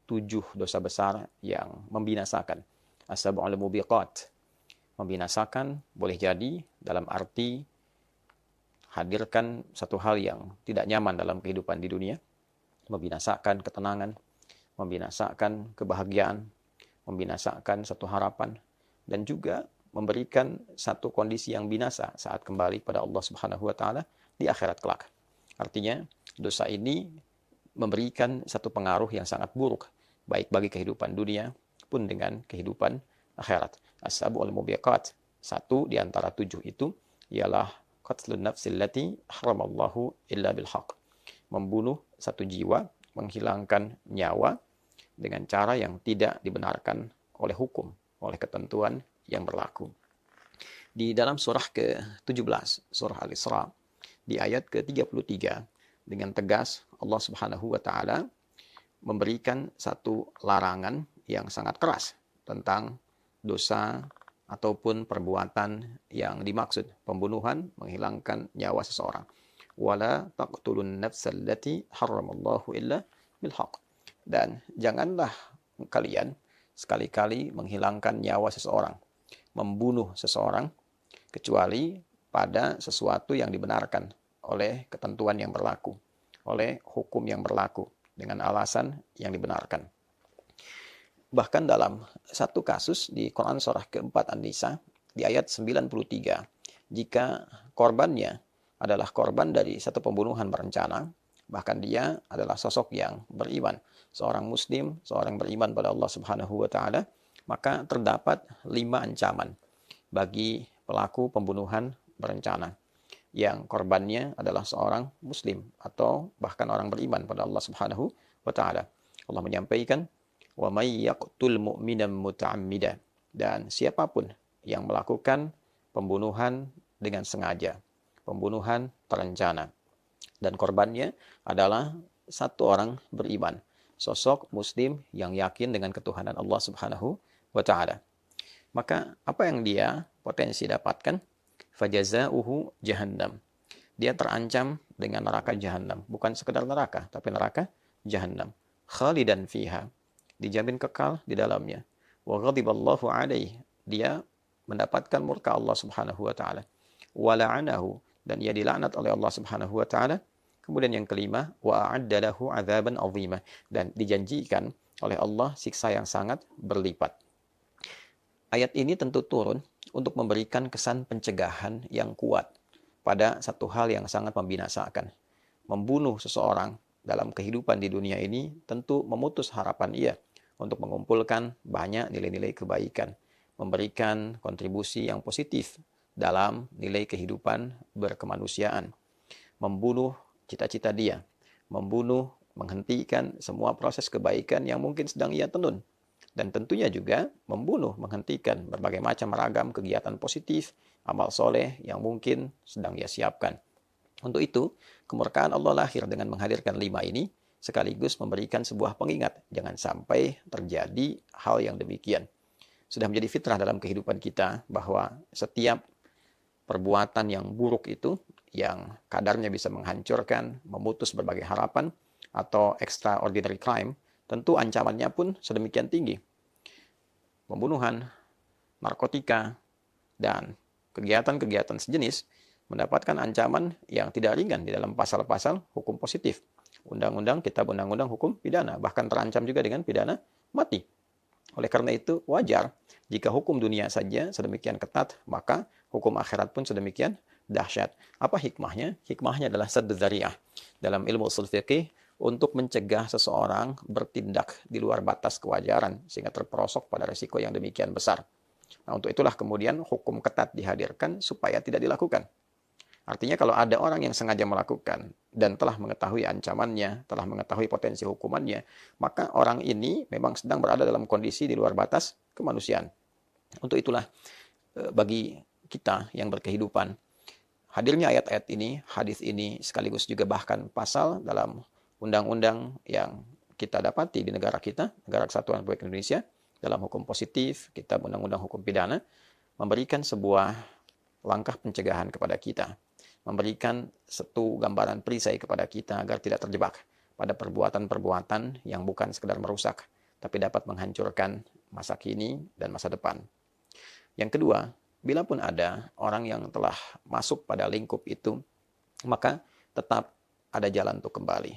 7 dosa besar yang membinasakan. As-sab'ul mubiqat. Membinasakan boleh jadi dalam arti hadirkan satu hal yang tidak nyaman dalam kehidupan di dunia, membinasakan ketenangan, membinasakan kebahagiaan, membinasakan satu harapan, dan juga memberikan satu kondisi yang binasa saat kembali pada Allah Subhanahu wa taala di akhirat kelak. Artinya, dosa ini memberikan satu pengaruh yang sangat buruk baik bagi kehidupan dunia pun dengan kehidupan akhirat. As-sab'ul mubiqat, satu di antara 7 itu ialah qatlun nafsil lati haramallahu illa bil haqq. Membunuh satu jiwa, menghilangkan nyawa dengan cara yang tidak dibenarkan oleh hukum, oleh ketentuan yang berlaku. Di dalam surah ke-17, surah Al-Isra, di ayat ke-33, dengan tegas Allah Subhanahu wa taala memberikan satu larangan yang sangat keras tentang dosa ataupun perbuatan yang dimaksud, pembunuhan, menghilangkan nyawa seseorang. Wala taqtulun nafsal lati haramallahu illa bil haqq. Dan janganlah kalian sekali-kali menghilangkan nyawa seseorang, membunuh seseorang, kecuali pada sesuatu yang dibenarkan oleh ketentuan yang berlaku, oleh hukum yang berlaku, dengan alasan yang dibenarkan. Bahkan dalam satu kasus di Quran surah keempat An-Nisa, di ayat 93, jika korbannya adalah korban dari satu pembunuhan berencana, bahkan dia adalah sosok yang beriman, seorang muslim, seorang beriman pada Allah Subhanahu wa taala, maka terdapat 5 ancaman bagi pelaku pembunuhan berencana yang korbannya adalah seorang muslim atau bahkan orang beriman pada Allah Subhanahu wa taala. Allah menyampaikan, wa may yaqtul mu'minan muta'ammida, dan siapapun yang melakukan pembunuhan dengan sengaja, pembunuhan terencana, dan korbannya adalah satu orang beriman, sosok muslim yang yakin dengan ketuhanan Allah Subhanahu wa taala, maka apa yang dia potensi dapatkan? Fajazauhu jahannam. Dia terancam dengan neraka jahannam, bukan sekedar neraka, tapi neraka jahannam. Khalidan fiha, dijamin kekal di dalamnya. Wa ghadiballahu alaihi, dia mendapatkan murka Allah Subhanahu wa taala. Wa la'anahu, dan ia dilaknat oleh Allah Subhanahu wa taala. Kemudian yang kelima, wa a'adda lahu 'adzaban 'azima, dan dijanjikan oleh Allah siksa yang sangat berlipat. Ayat ini tentu turun untuk memberikan kesan pencegahan yang kuat pada satu hal yang sangat membinasakan. Membunuh seseorang dalam kehidupan di dunia ini tentu memutus harapan ia untuk mengumpulkan banyak nilai-nilai kebaikan, memberikan kontribusi yang positif dalam nilai kehidupan berkemanusiaan, membunuh cita-cita dia, membunuh, menghentikan semua proses kebaikan yang mungkin sedang ia tenun, dan tentunya juga membunuh, menghentikan berbagai macam ragam kegiatan positif, amal soleh yang mungkin sedang ia siapkan. Untuk itu, kemurkaan Allah lahir dengan menghadirkan 5 ini, sekaligus memberikan sebuah pengingat, jangan sampai terjadi hal yang demikian. Sudah menjadi fitrah dalam kehidupan kita bahwa setiap perbuatan yang buruk itu, yang kadarnya bisa menghancurkan, memutus berbagai harapan, atau extraordinary crime, tentu ancamannya pun sedemikian tinggi. Pembunuhan, narkotika, dan kegiatan-kegiatan sejenis mendapatkan ancaman yang tidak ringan di dalam pasal-pasal hukum positif. Undang-undang, kitab undang-undang hukum pidana, bahkan terancam juga dengan pidana mati. Oleh karena itu, wajar jika hukum dunia saja sedemikian ketat, maka hukum akhirat pun sedemikian dahsyat. Apa hikmahnya? Hikmahnya adalah sadd dzari'ah. Dalam ilmu ushul fiqih, untuk mencegah seseorang bertindak di luar batas kewajaran sehingga terperosok pada risiko yang demikian besar. Nah, untuk itulah kemudian hukum ketat dihadirkan supaya tidak dilakukan. Artinya kalau ada orang yang sengaja melakukan dan telah mengetahui ancamannya, telah mengetahui potensi hukumannya, maka orang ini memang sedang berada dalam kondisi di luar batas kemanusiaan. Untuk itulah bagi kita yang berkehidupan, hadirnya ayat-ayat ini, hadis ini, sekaligus juga bahkan pasal dalam undang-undang yang kita dapati di negara kita, Negara Kesatuan Republik Indonesia, dalam hukum positif, kitab undang-undang hukum pidana, memberikan sebuah langkah pencegahan kepada kita, memberikan satu gambaran perisai kepada kita agar tidak terjebak pada perbuatan-perbuatan yang bukan sekedar merusak, tapi dapat menghancurkan masa kini dan masa depan. Yang kedua, bila pun ada orang yang telah masuk pada lingkup itu, maka tetap ada jalan untuk kembali.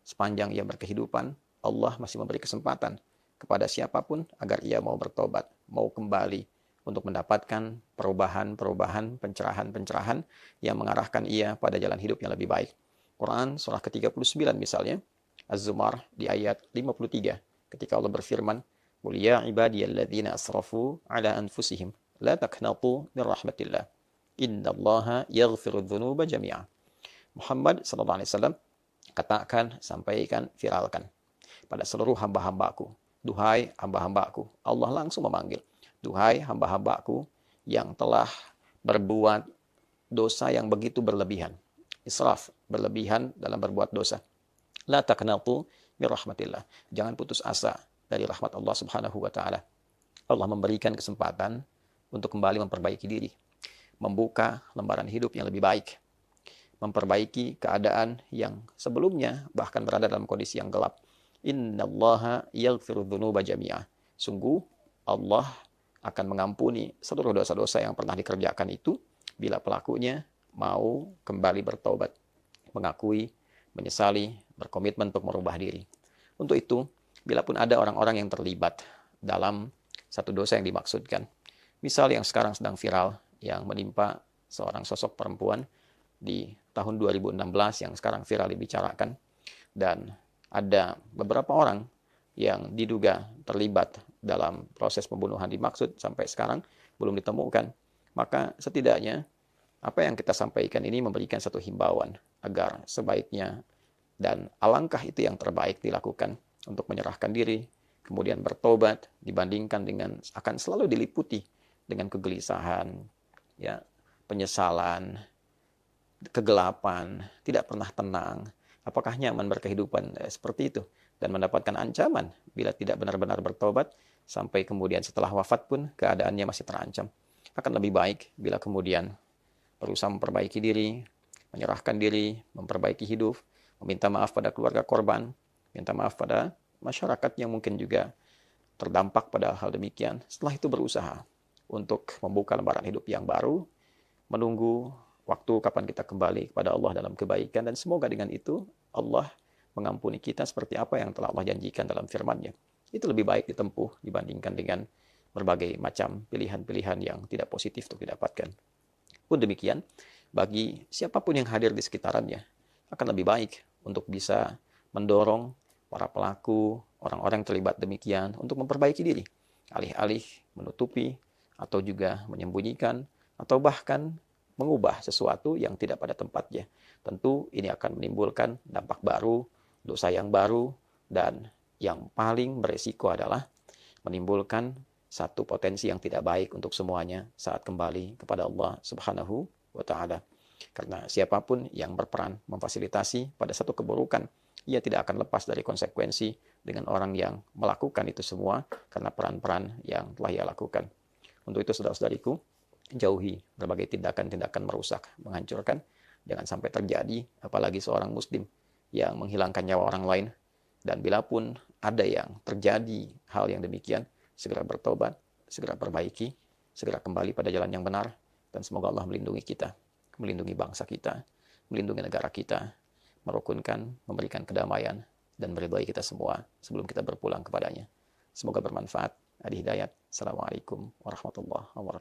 Sepanjang ia berkehidupan, Allah masih memberi kesempatan kepada siapapun agar ia mau bertobat, mau kembali untuk mendapatkan perubahan-perubahan, pencerahan-pencerahan yang mengarahkan ia pada jalan hidup yang lebih baik. Quran surah ke-39 misalnya, Az-Zumar di ayat 53, ketika Allah berfirman, "Qul ya ibadiyalladzina asrafu ala anfusihim la taqnatu min rahmatillah. Innallaha yaghfiru dzunuba jami'a." Muhammad sallallahu alaihi wasallam katakan, sampaikan, viralkan pada seluruh hamba-hambaku. Duhai hamba-hambaku, Allah langsung memanggil. Duhai hamba-hambaku yang telah berbuat dosa yang begitu berlebihan. Israf, berlebihan dalam berbuat dosa. La taqnatu min rahmatillah. Jangan putus asa dari rahmat Allah Subhanahu wa taala. Allah memberikan kesempatan untuk kembali memperbaiki diri, membuka lembaran hidup yang lebih baik, memperbaiki keadaan yang sebelumnya bahkan berada dalam kondisi yang gelap. Innallaha yaghfiru dzunuba jami'a. Sungguh Allah akan mengampuni seluruh dosa-dosa yang pernah dikerjakan itu bila pelakunya mau kembali bertobat, mengakui, menyesali, berkomitmen untuk merubah diri. Untuk itu, bila pun ada orang-orang yang terlibat dalam satu dosa yang dimaksudkan, misal yang sekarang sedang viral, yang menimpa seorang sosok perempuan di tahun 2016 yang sekarang viral dibicarakan, dan ada beberapa orang yang diduga terlibat dalam proses pembunuhan dimaksud sampai sekarang belum ditemukan, maka setidaknya apa yang kita sampaikan ini memberikan satu himbauan agar sebaiknya dan alangkah itu yang terbaik dilakukan untuk menyerahkan diri, kemudian bertobat dibandingkan dengan akan selalu diliputi dengan kegelisahan, ya, penyesalan, kegelapan, tidak pernah tenang. Apakah nyaman berkehidupan seperti itu? Dan mendapatkan ancaman bila tidak benar-benar bertobat, sampai kemudian setelah wafat pun keadaannya masih terancam. Akan lebih baik bila kemudian berusaha memperbaiki diri, menyerahkan diri, memperbaiki hidup, meminta maaf pada keluarga korban, minta maaf pada masyarakat yang mungkin juga terdampak pada hal demikian. Setelah itu berusaha untuk membuka lembaran hidup yang baru, menunggu waktu kapan kita kembali kepada Allah dalam kebaikan, dan semoga dengan itu Allah mengampuni kita seperti apa yang telah Allah janjikan dalam firman-Nya. Itu lebih baik ditempuh dibandingkan dengan berbagai macam pilihan-pilihan yang tidak positif untuk didapatkan. Pun demikian, bagi siapapun yang hadir di sekitarannya, akan lebih baik untuk bisa mendorong para pelaku, orang-orang yang terlibat demikian untuk memperbaiki diri, alih-alih menutupi atau juga menyembunyikan atau bahkan mengubah sesuatu yang tidak pada tempatnya. Tentu ini akan menimbulkan dampak baru, dosa yang baru, dan yang paling beresiko adalah menimbulkan satu potensi yang tidak baik untuk semuanya saat kembali kepada Allah Subhanahu wa taala. Karena siapapun yang berperan memfasilitasi pada satu keburukan, ia tidak akan lepas dari konsekuensi dengan orang yang melakukan itu semua karena peran-peran yang telah ia lakukan. Untuk itu, saudara-saudariku, jauhi berbagai tindakan-tindakan merusak, menghancurkan. Jangan sampai terjadi, apalagi seorang muslim yang menghilangkan nyawa orang lain. Dan bila pun ada yang terjadi hal yang demikian, segera bertobat, segera perbaiki, segera kembali pada jalan yang benar, dan semoga Allah melindungi kita, melindungi bangsa kita, melindungi negara kita, merukunkan, memberikan kedamaian, dan meridhai kita semua sebelum kita berpulang kepadanya. Semoga bermanfaat. Adi Hidayat. Assalamualaikum warahmatullahi wabarakatuh.